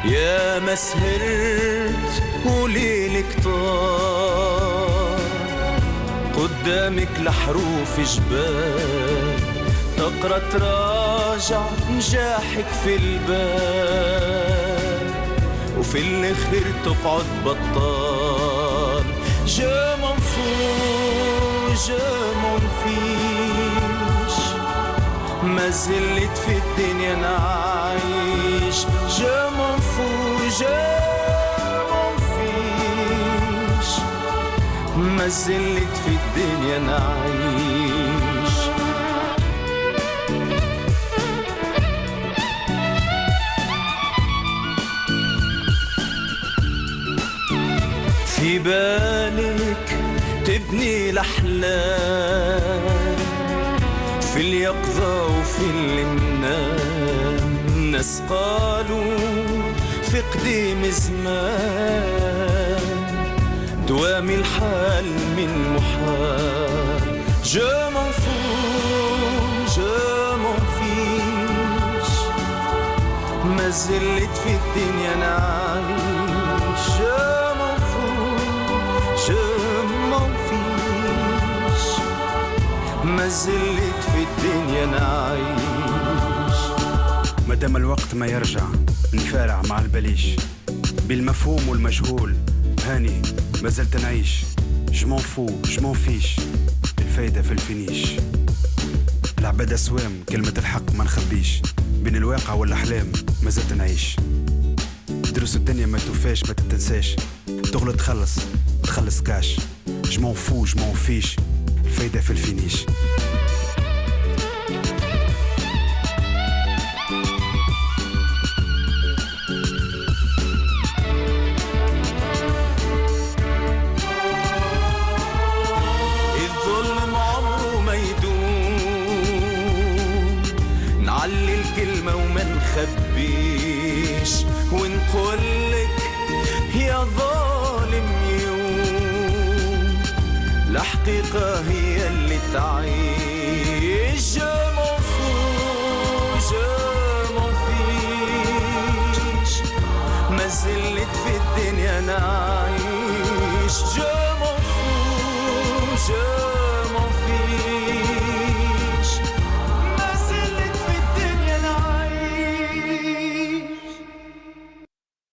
يا ما سهرت وليلك طار قدامك لحروف جبال تقرأ تراجع نجاحك في البال وفي الاخر تقعد بطال جو m'en fous je m'en fiche ما زلت في الدنيا نعيش جو m'en fous je m'en fiche ما زلت في الدنيا نعيش في بالك تبني الأحلام في اليقظة وفي المنام ناس قالوا في قديم زمان دوامي الحال من محال je m'en fous je m'en fiche ما زلت في الدنيا نعيش ما زلت في الدنيا نعيش مادام الوقت ما يرجع نفارع مع البليش بالمفهوم والمجهول هاني ما زلت نعيش جمون فو جمون فيش الفايدة في الفينيش العبادة سوام كلمة الحق ما نخبيش بين الواقع والأحلام ما زلت نعيش دروس الدنيا ما توفاش ما تتنساش تغلط تخلص كاش جمون فو جمون فيش الفايدة في الفينيش الظلم عمره ما يدوم نعلي الكلمة وما نخبيش ونقولك يا ظالم يوم الحقيقة هي اللي تعيش je m'en fous je m'en fiche ما زلت في الدنيا نعيش